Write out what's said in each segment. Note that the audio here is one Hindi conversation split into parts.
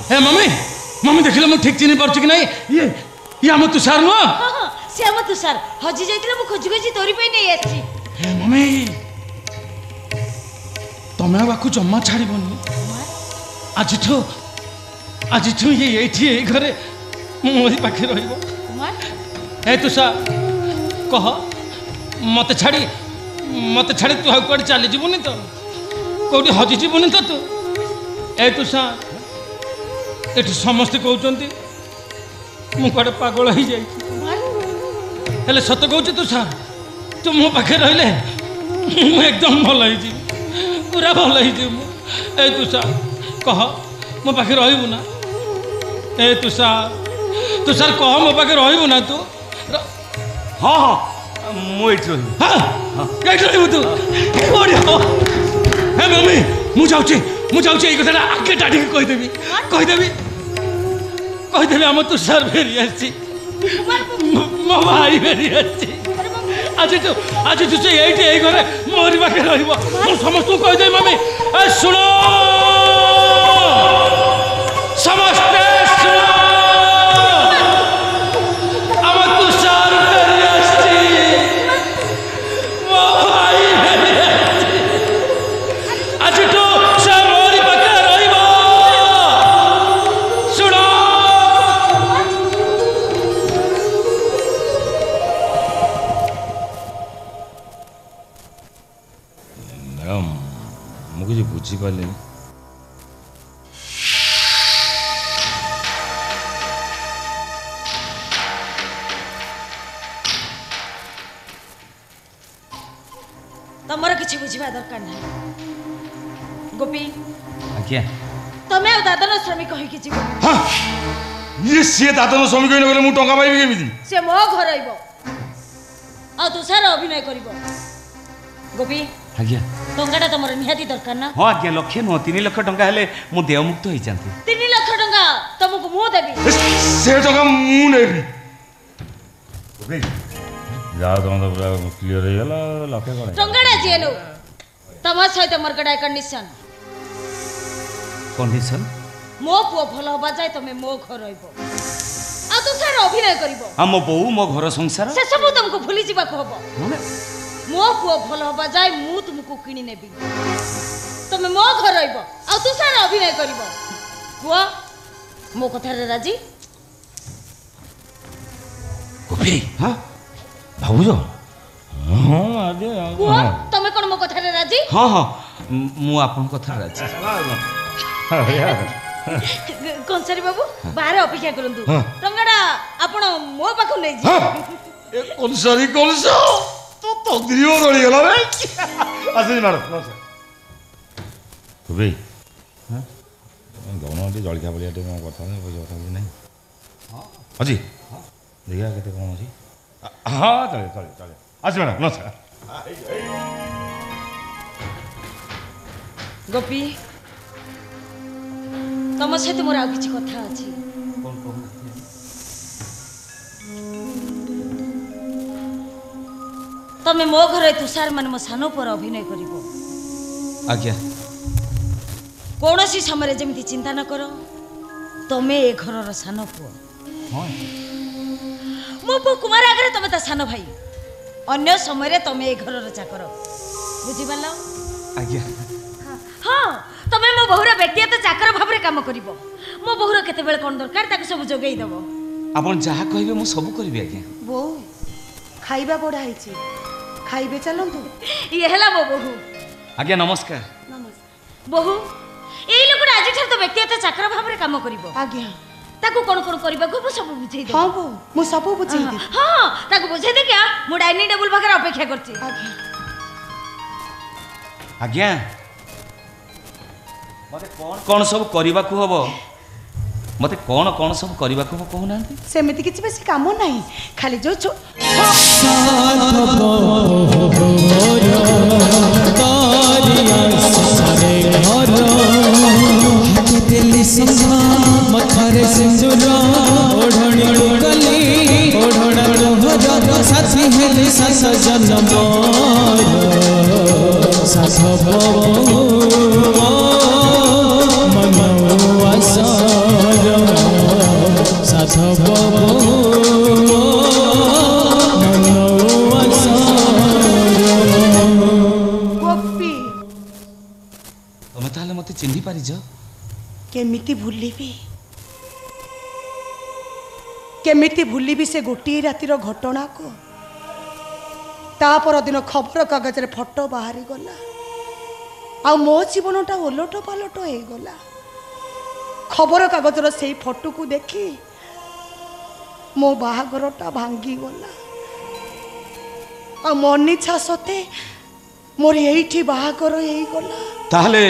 हे मम्मी मम्मी देखिले मु ठीक चिनी पारछु कि नहीं ये हम तुषार नुआ हां से हम तुषार हजी जाइतिले मु खोजी खोजी तोरी पे नहीं आछि हे मम्मी तमे बाकू जम्मा छाड़ीबनी आज ये एठी ए घरे मोरी पाखे रहइबो हे तुषार कह मत छाड़ी तू आ कुआडे चली जीवनी तो कोठी हजी जीवनी तो तू ए तुषार एठी समस्त कहउचंती मु कुआडे पागल हो जाई हेले सत कहउची तुषार तू मो पाखे रहले मु एकदम भल हो जी पूरा भल हो जी ए तुषार कह मो पाखे रहइबु ना ए तुषार कह मो पाखे रहइबु ना तू हाँ हाँ मु एठी रही हाँ एठी रहइबु तू बढ़िया हे मम्मी मु जाउची ए कथाटा आगे टाटी कहि देबी हम तुषार फेरी आसी मो भाई फेरी आसी आज तू से ये घरे मोरी पाखे रहिबो समस्त कह दे मम्मी ए सुनो समस्त सुनो हम तुषार फेरी आसी मो भाई फेरी आसी आज तू से मोरी पाखे रहिबो सुनो मुझे बुझी पारे तमर किछि बुझिबा दरकार नै गोपी आज्ञा तमे दादन श्रमिक कहि किछि हाँ ये सी दादन श्रमिक कहि गले मु टंका पाइबी केमिति से मो घर आइबो आ तुषार अभिनय करिवो गोपी आज्ञा टंकाटा तमर निहाती दरकार ना हाँ आज्ञा लक्षे नुह 3 लाख टंका हेले मु देवमुक्त होई जानती 3 लाख टंका तुमको मु देबी से टंका मु नेबी ओके जाओ तुम तो पूरा क्लियर हो गला लक्षे कोन टंकाटा जेलो तम सहित मोर गडा कंडीशन मो पुओ भल होबा जाय तमे मो घर रहिबो आ तुषार अभिनय करिवो आ मो बहू मो घर संसार से सब तुमको भूली जीवा को हबो माने मो पुओ भल होबा जाय मु तुमको किनी नेबी तमे मो घर रहिबो आ तुषार अभिनय करिवो पुओ मो कथा रे राजी गोपी हां भाऊजो हां आदे पुओ तमे कोन मो कथा रे राजी हां हां मु आपन कथा राजी कौन सारी बाबू बाहर अपेक्षा करंतु टंगाडा आपण मो पाखु नै जी ए कौन सारी तो तकदीर बदली गला रे आसी मारो गोपी हां दोनों टी जलखा बलिया टे mo कथा नै बुझ कथा नै हां अजी देखा केते कोन अछि हां चले आसी मैडम नमस्कार गोपी तम सहित मोर आ किछि कथा अछि कोन कोन तमे मो घरे तुषार मन मो सानो पर अभिनय करिवो आज्ञा कोनोसी समय जेमिति चिंता न करो तमे ए घरर सानो पुओ हां मो पो कुमार आगरे तमे ता सानो भाई अन्य समय रे तमे ए घरर चाकर बुझि बाला आज्ञा हां तमे मो बहुरा व्यक्तिगत चाकर भाबरे काम करिवो मो बहुरा केते बेल कोन दरकार ताके सब जोगेई देबो आपन जहा कहिबे मु सब करबी आज्ञा बो खाइबा बडा आइछि खाइबे चलंतु ये हला मो बहु आज्ञा नमस्कार नमस्कार बहु एई लोकटा आज ठर तो व्यक्तिगत चाकर भाबरे काम करिवो आज्ञा ताकू कोन कोन करबा को सब बुझेई दे हां बो मु सब बुझेई दे हां ताकू बुझेई दे क्या मु डाइनिंग टेबल पाखर अपेक्षा करछि आज्ञा आज्ञा मते कोन सब करबा को हबो मते कोन सब करबा को कहू नांती सेमिति किछि बेसी काम नाही खाली जो मथरे सिंदूर ओढ़णी गली ओढ़ण साथी हेली सास जन्म सास मनवास केमिति भूलिबी केमिति भूलिबी से गोटे रातिर घटना को तापर दिन खबर कागज रे फोटो बाहरी गला आ मो जीवनटा ओलट पालट हो गला खबर कागजर से फोटो को देखी मो बाहागरटा भांगी गला आ मन इच्छा सते मोर एठी बाहागर हो गला ताहले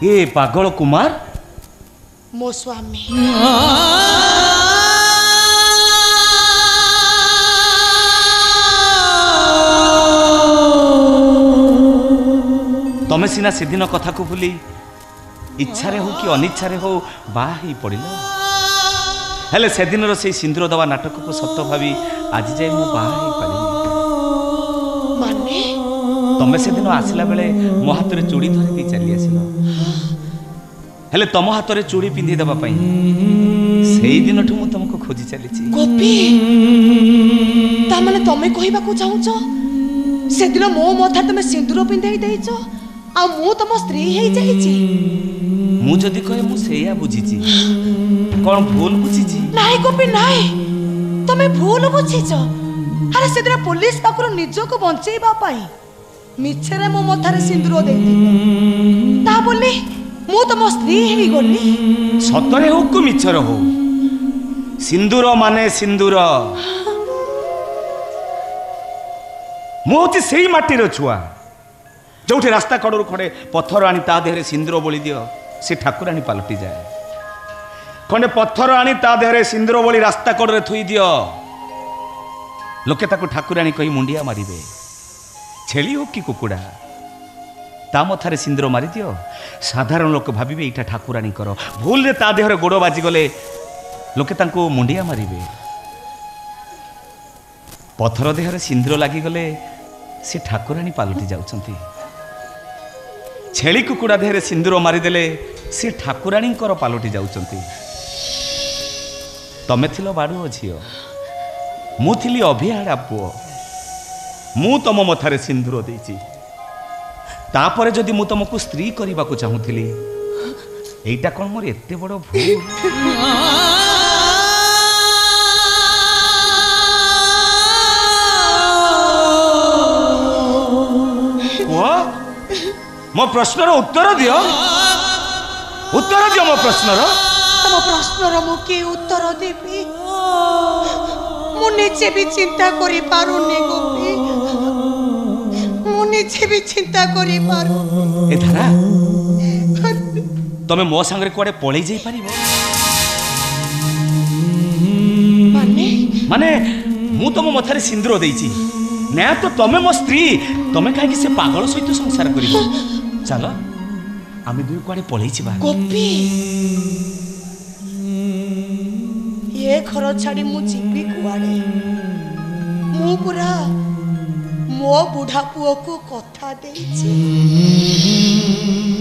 ये पागल कुमार मो स्वामी तमे सीना से दिन कथा को भूली इच्छा रे हो कि अनिच्छा रे हो बाहा ही पड़िल हेले से दिन रो से सिंदूर दवा नाटक को सत्य भावी आज जाए मु बाहा ही पारिनी माने तमे से दिन आसला बेले मो हाथ रे चूड़ी धरि दी चली आसिलो हेले तम हाथ रे चूड़ी पिंधी दबा पई सेई दिन ठु मु तुमको खोजी चली छी गोपी ता माने तमे कहिबा को चाहूछ से दिन मो मथा तमे सिंदूर पिंधाई देइछ आ मु तम स्त्री हे जाईची मु जदी कहे मु सेया बुझीची कोन भूल बुझीची नाई गोपी नाई तमे भूल बुझीछ अरे से दिन पुलिस पाखरो निज को बंचेबा पाई मिछरे मो मथारे सिंदूर देइती ता बोली मु तम स्त्री हे गली सतरे हो को मिछर हो सिंदूर माने सिंदूर मु होती सेई माटीर छुआ जोठी रास्ता कड़ू खड़े पत्थर आनी ता देहरे सिंदूर बोली दियो से ठाकुरानी पालटी जाए खंडे पत्थर आनी ता देहरे सिंदूर बोली रास्ता कड़े थुई दियो लोके ताको ठाकुरानी कही मुंडिया मारिबे छेली हो कि कुकुड़ा ता मथारे सिंदूर मारी दियो साधारण लोक भाबिबे एटा ठाकुरानी करो भूल रे ता देहरे गोड़ बाजी गले लोके तांको मुंडिया मारिबे पत्थर देहरे सिंदूर लागी गले से ठाकुरानी पालटी जाउछंती छेली कुकुड़ा देहरे सिंदूर मारिदेले से ठाकुरानी पालटी जाउछंती तमे थिलो बाड़ू झियो मु थिली अभिहाड़ा पुओ मु तम मथारे सिंदूर देइची तापरे जदि मु तुमको स्त्री करबा को चाहूथिली एइटा कोन मोर एते बड़ भूल मो प्रश्नर उत्तर दियो मो प्रश्नर तम प्रश्नर मु के उत्तर देबी मु निजे भी चिंता करि पारुनी गोपी मु निजे भी चिंता करि पारु ए धारा तमे मो संगे कोडे पळै जाई परिबो माने माने मु तुम मथारे सिंदूर देइची ना तो तमे मो स्त्री तमे काहे कि से पागल सहित संसार करिबो चलो आमे दुई कोडे पळै छी बा गोपी ये घर छाड़ी मु जीवी कुआड़े मु पूरा मो बुढ़ा पुओ को कथा देइछि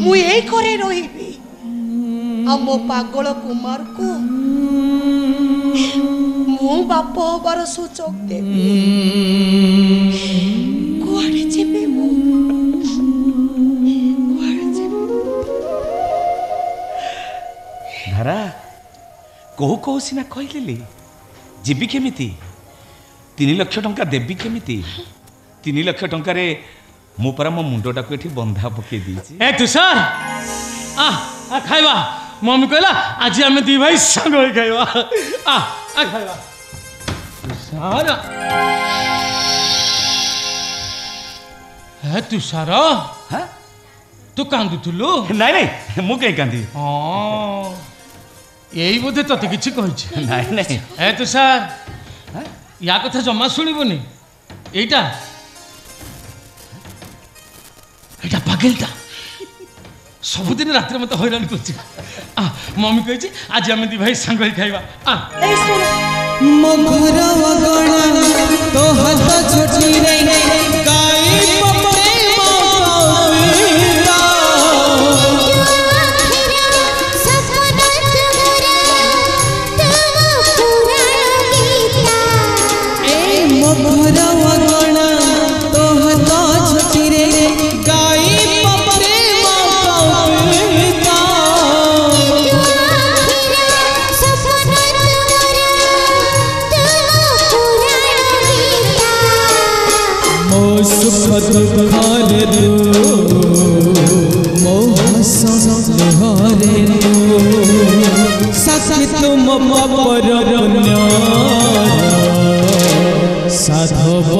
मु एई करे रहिबी आ मो पागल कुमार को मु बाप होबार सूचक देबी कुआड़े जीवी मु कुआड़े जीवी धारा कहू कहू सीना कहली जीवी केमिति 3 लाख टंका देवी केमिति 3 लाख टंका रे मु परा मो मुंडटा को एठी बंधा पके दीची ए तुषार आ खाइबा मम्मी कहला आज आम दी भाई संग होई खाइबा आ खाइबा तुषार ए तुषार हां तू कांदुथुलु नहीं नहीं मु कहीं कांदी हां यही बोधे तते किछि कहिछि नहीं नहीं ए तुषार या कथा जमा शुणिबुनी एटा एटा पागलटा सबुदिन रात मत हैरान करछि मम्मी कहिछि आज आम दी भाई संग खाइबा ए सुन मघुरा गणा तो हाथ छोटी रे गाई पपरे मघुरा गणा तो हाथ छोटी रे गाई पपरे सुख दुखरे तू मो हरे साथी तुम पर पुण्य साधव